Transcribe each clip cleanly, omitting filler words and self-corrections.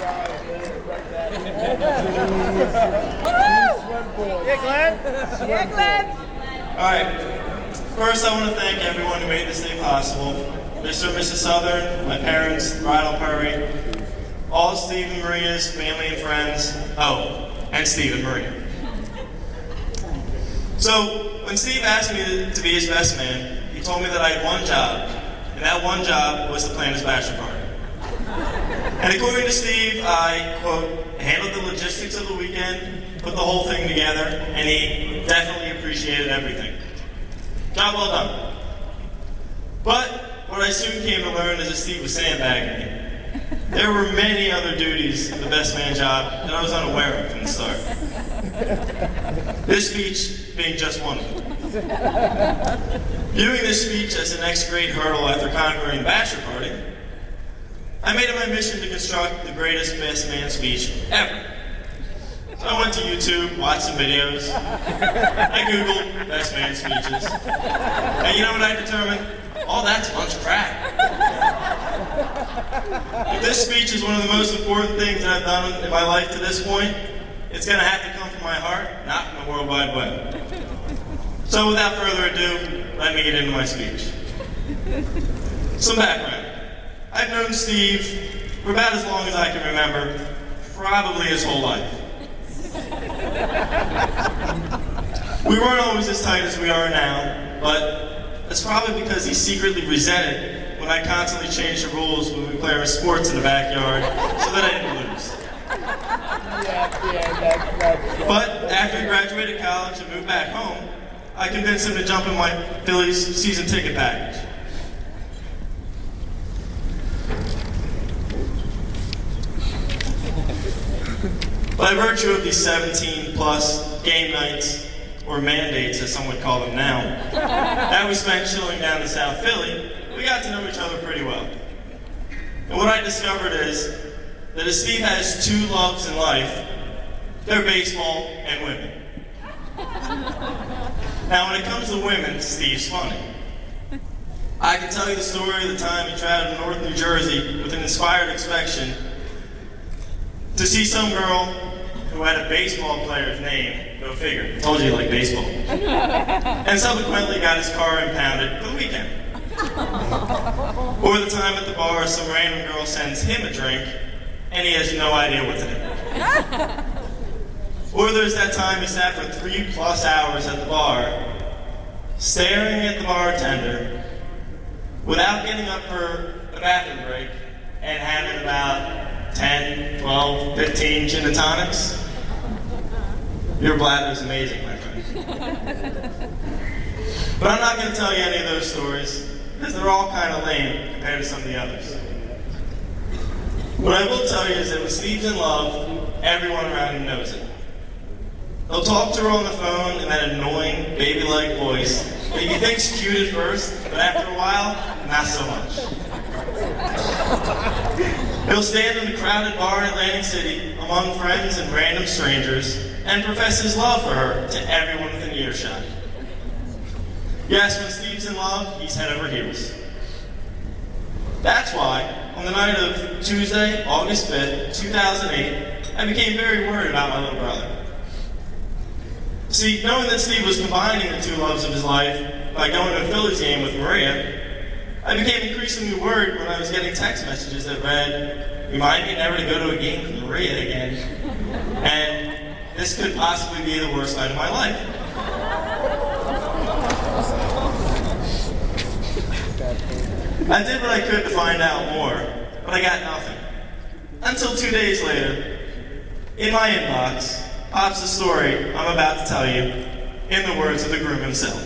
Yeah, Glenn? Yeah, Glen. All right. First, I want to thank everyone who made this day possible. Mr. and Mrs. Southern, my parents, Bridal Perry, all Steve and Maria's family and friends. Oh, and Steve and Maria. So, when Steve asked me to be his best man, he told me that I had one job, and that one job was to plan his bachelor party. And according to Steve, I, quote, handled the logistics of the weekend, put the whole thing together, and he definitely appreciated everything. Job well done. But what I soon came to learn is that Steve was sandbagging me. There were many other duties of the best man job that I was unaware of from the start. This speech being just one of them. Viewing this speech as the next great hurdle after conquering the bachelor party, I made it my mission to construct the greatest best man speech ever. So I went to YouTube, watched some videos, I Googled best man speeches, and you know what I determined? All that's a bunch of crap. If this speech is one of the most important things that I've done in my life to this point, it's going to have to come from my heart, not from the World Wide Web. So without further ado, let me get into my speech. Some background. I've known Steve for about as long as I can remember, probably his whole life. We weren't always as tight as we are now, but it's probably because he secretly resented when I constantly changed the rules when we play our sports in the backyard so that I didn't lose. But after he graduated college and moved back home, I convinced him to jump in my Phillies season ticket package. By virtue of these 17-plus game nights, or mandates as some would call them now, that we spent chilling down to South Philly, we got to know each other pretty well. And what I discovered is that if Steve has two loves in life, they're baseball and women. Now when it comes to women, Steve's funny. I can tell you the story of the time he traveled to North New Jersey with an inspired expectation to see some girl who had a baseball player's name, go figure, told you like baseball, and subsequently got his car impounded for the weekend. Or the time at the bar, some random girl sends him a drink, and he has no idea what to do. Or there's that time he sat for 3+ hours at the bar, staring at the bartender, without getting up for a bathroom break, and having about 10, 12, 15 gin and tonics. Your bladder is amazing, my friend. But I'm not going to tell you any of those stories, because they're all kind of lame compared to some of the others. What I will tell you is that when Steve's in love, everyone around him knows it. He'll talk to her on the phone in that annoying, baby-like voice that you think's cute at first, but after a while, not so much. He'll stand in the crowded bar in Atlantic City among friends and random strangers and profess his love for her to everyone within earshot. Yes, when Steve's in love, he's head over heels. That's why, on the night of Tuesday, August 5th, 2008, I became very worried about my little brother. See, knowing that Steve was combining the two loves of his life by going to a Phillies game with Maria, I became increasingly worried when I was getting text messages that read, "Remind me never to go to a game with Maria again," and "This could possibly be the worst night of my life." I did what I could to find out more, but I got nothing. Until 2 days later, in my inbox, pops the story I'm about to tell you in the words of the groom himself.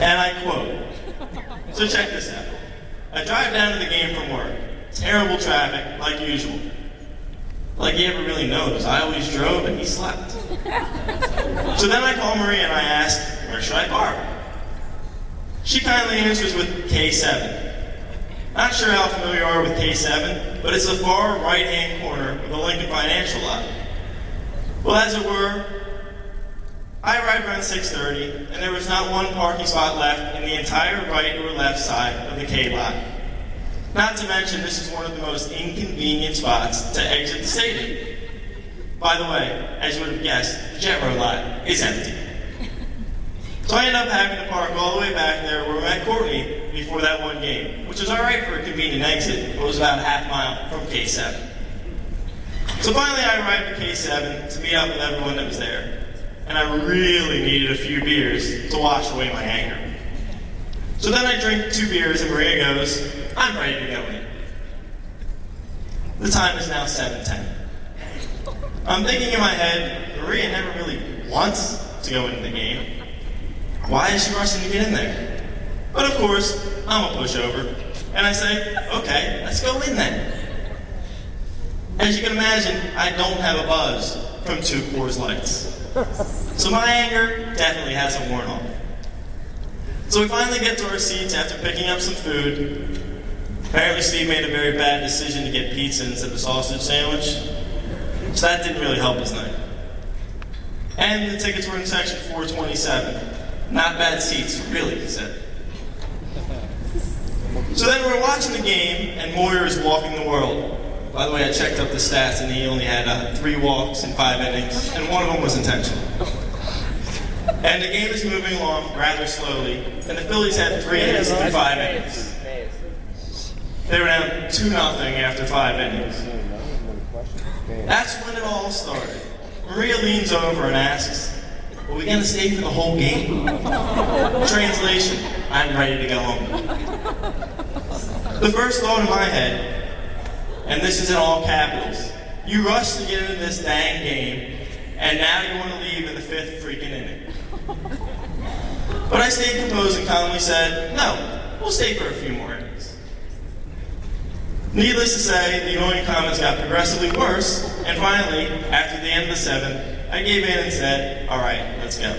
And I quote, so check this out. I drive down to the game from work. Terrible traffic, like usual. Like he ever really knows. I always drove and he slept. So then I call Maria and I ask, where should I park? She kindly answers with K7. Not sure how familiar you are with K7, but it's the far right-hand corner of the Lincoln Financial lot. Well, as it were, I arrived around 6:30, and there was not one parking spot left in the entire right or left side of the K lot. Not to mention, this is one of the most inconvenient spots to exit the stadium. By the way, as you would have guessed, the jet row lot is empty. So I ended up having to park all the way back there where we met Courtney before that one game, which was all right for a convenient exit, but was about a half mile from K7. So finally I arrived at K7 to meet up with everyone that was there, and I really needed a few beers to wash away my anger. So then I drink 2 beers and Maria goes, I'm ready to go in. The time is now 7:10. I'm thinking in my head, Maria never really wants to go into the game. Why is she rushing to get in there? But of course, I'm a pushover, and I say, okay, let's go in then. As you can imagine, I don't have a buzz from 2 Coors Lights. So my anger definitely hasn't worn off. So we finally get to our seats after picking up some food. Apparently Steve made a very bad decision to get pizza instead of a sausage sandwich. So that didn't really help his night. And the tickets were in section 427. Not bad seats, really, he said. So then we're watching the game, and Moyer is walking the world. By the way, I checked up the stats, and he only had 3 walks in 5 innings, and one of them was intentional. And the game is moving along rather slowly, and the Phillies had 3 hits in 5 innings. They were down 2-0 after 5 innings. That's when it all started. Maria leans over and asks, are we going to stay for the whole game? Translation, I'm ready to go home. The first thought in my head, and this is in all capitals, you rushed to get into this dang game, and now you want to leave in the 5th freaking inning. But I stayed composed and calmly said, no, we'll stay for a few more innings. Needless to say, the annoying comments got progressively worse, and finally, after the end of the 7th, I gave in and said, all right, let's go.